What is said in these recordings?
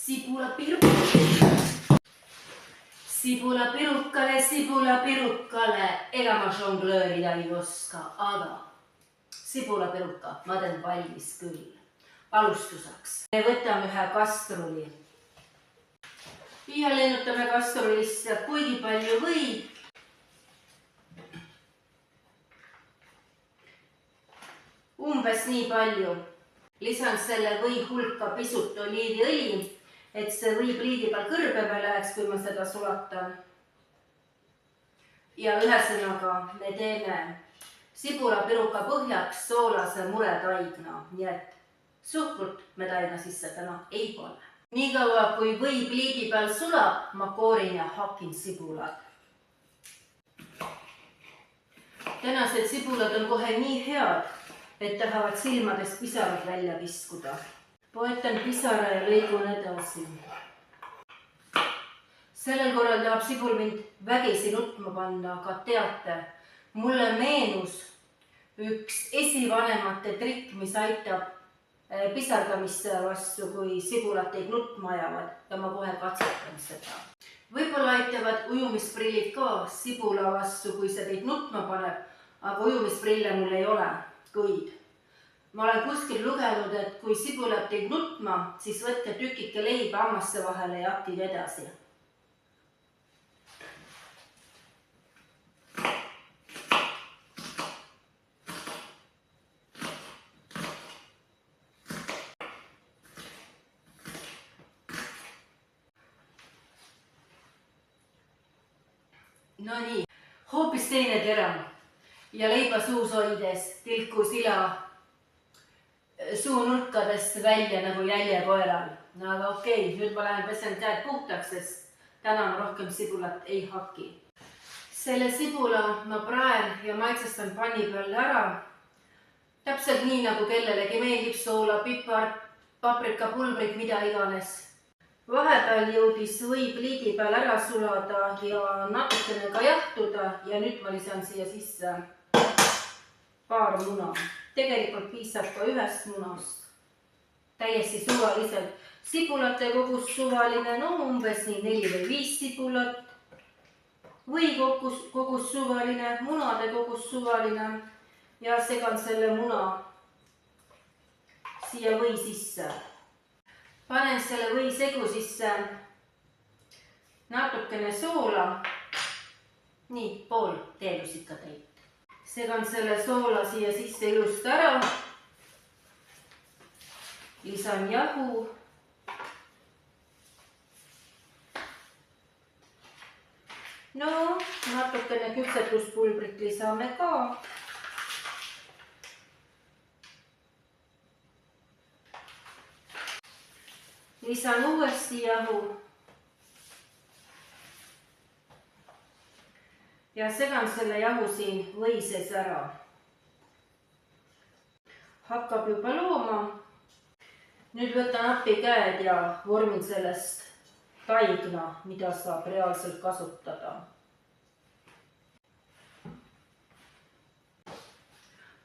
Sibulapirukale, ega ma žonglöörida ei oska, aga sibulapiruka ma teen valmis küll. Alustuseks me võtame ühe kastruli ja lennutame kastrulisse kuigi palju võid. Umbes nii palju. Lisan selle või hulka pisut oliiviõli, et see või pliidi peal kõrbe peal läheks, kui ma seda sulatan. Ja ühesõnaga me teeme sibulapiruka põhjaks soolase muretaigna, nii et suhkrut me taigna sisse täna ei pane. Nii kaua, kui või pliidi peal sulab, ma koorin ja hakin sibulad. Tänased sibulad on kohe nii head, et tahavad silmadest pisarad välja viskuda. Poetan pisara ja lõigun edasi. Sellel korral tahab sibul mind vägisi nutma panna, aga teate, mulle meenus üks esivanemate trikk, mis aitab pisardamisse vastu, kui sibulad teid nutma ajavad ja ma kohe katsetan seda. Võib-olla aitavad ujumisprillid ka sibula vastu, kui see teid nutma paneb, aga ujumisprille mul ei ole, kuid ma olen kuskil lugenud, et kui sibulad teid nutma, siis võtke tükike leiba hammaste vahele ja haktige edasi. No nii, hoopis teine tera ja leiba suus hoides tilku sila suunurkadest välja nagu jäljekoeral. No aga okei, nüüd ma lähen pesen käed puhtaks, sest täna ma rohkem sibulat ei haki. Selle sibula ma praen ja maitsestan panni peal ära. Täpselt nii, nagu kellelegi meeldib soola, pipar, paprika, pulbrit, mida iganes. Vahepeal jõudis või pliidi peal ära sulada ja natukene ka jahtuda ja nüüd ma lisan siia sisse paar muna. Tegelikult piisab ka ühest munast. Täiesti suvaliselt. Sibulate kogus suvaline, no umbes nii 4 või 5 sibulat. Või kogus suvaline, munade kogus suvaline. Ja segan selle muna siia või sisse. Panen selle või segu sisse natukene soola. Nii, pool teelusikatäit. Segan selle soola siia sisse ilust ära. Lisan jahu. No, natukene küpsetuspulbrit lisame ka. Lisan uuesti jahu. Ja segan selle jahu siin või sees ära. Hakkab juba looma. Nüüd võtan appi käed ja vormin sellest taigna, mida saab reaalselt kasutada.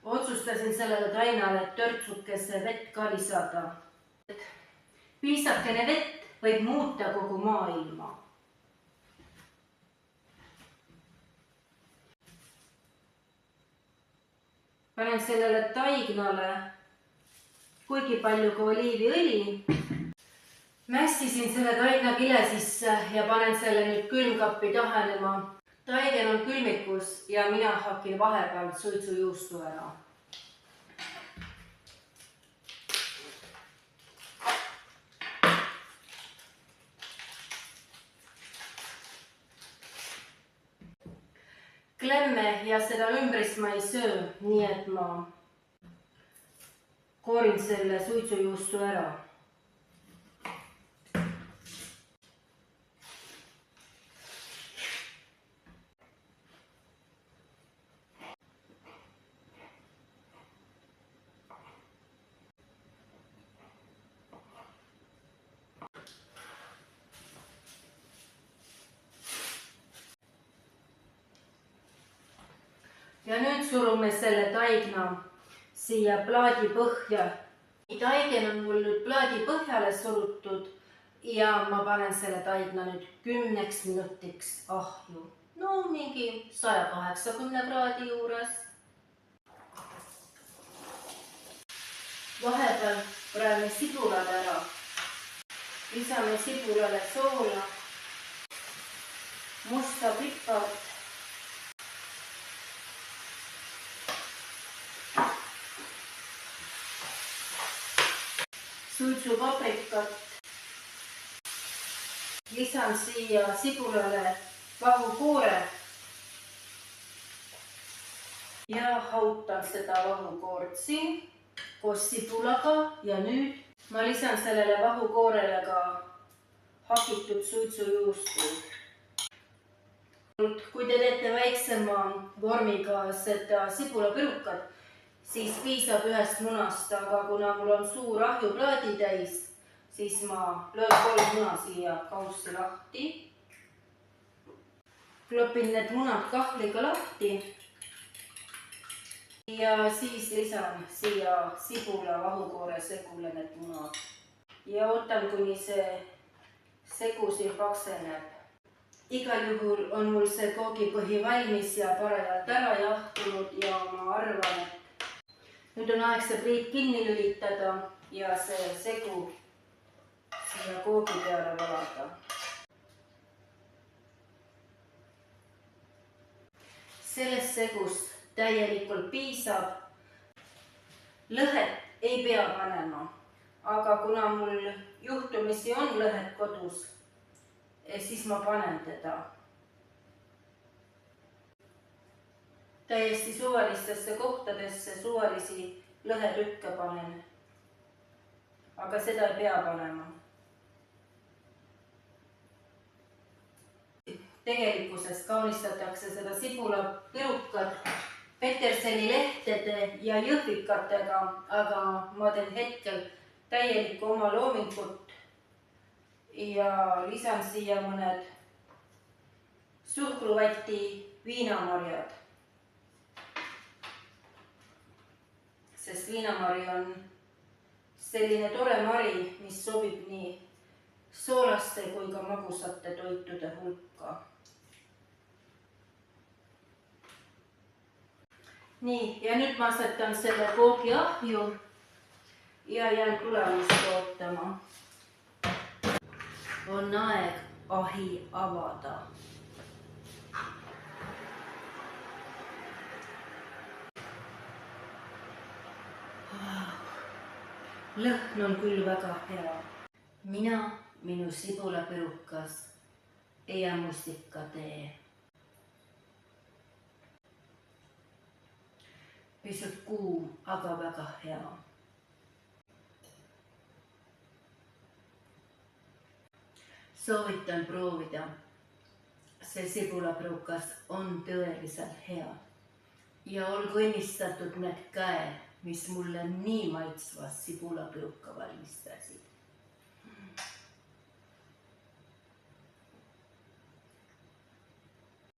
Otsustasin sellele tainale törtsukese vett ka lisada. Piisakene vett võib muuta kogu maailma. Panen sellele taignale kuigi palju ka oliiviõli. Mässisin selle taigna kile sisse ja panen selle nüüd külmkappi tahenema. Taigen on külmikus ja mina hakin vahepeal suitsujuustu ära. Klemme ja seda ümbrist ma ei söö, nii et ma koorin selle suitsujuustu ära. Ja nüüd surume selle taigna siia plaadi põhja. Taigen on mul nüüd plaadi põhjale surutud. ja ma panen selle taigna nüüd 10 minutiks ahju. No mingi 180 kraadi juures. Vahepeal praeme sibulad ära. Lisame sibulale soola, musta pipart, suitsupaprikat. Lisan siia sibulale vahukoore ja hautan seda vahukoort siin koos sibulaga ja nüüd ma lisan sellele vahukoorele ka hakitud suitsujuustu. Kui te teete väiksema vormiga seda sibulapirukat, siis piisab ühest munast, aga kuna mul on suur ahjuplaadi täis, siis ma löön 3 muna siia kaussi lahti. Klopin need munad kahvliga lahti ja siis lisan siia sibula vahukoore segule need munad ja ootan, kuni see segu siin pakseneb. Igal juhul on mul see koogipõhi valmis ja parajalt ära jahtunud ja ma arvan, et nüüd on aeg see pliit kinni lülitada ja see segu siia koogi peale valada. Sellest segust täielikult piisab. Lõhet ei pea panema, aga kuna mul juhtumisi on lõhet kodus, siis ma panen teda. Täiesti suvalistesse kohtadesse suvalisi lõhetükke panen, aga seda ei pea panema. Tegelikkuses kaunistatakse seda sibulapirukat peterseli lehtede ja jõhvikatega, aga ma teen hetkel täielikku oma loomingut ja lisan siia mõned suhkruvati viinamarjad. Sest viinamari on selline tore mari, mis sobib nii soolaste kui ka magusate toitude hulka. Nii, ja nüüd ma asetan selle koogi ahju ja jään tulemust ootama. On aeg ahi avada. Lõhn on küll väga hea. Mina, minu sibulapirukas ja mustikatee. Pisut kuum, aga väga hea. Soovitan proovida. See sibulapirukas on tõeliselt hea. Ja olgu õnnistatud need käed, mis mulle nii maitsva sibulapiruka valmistasid.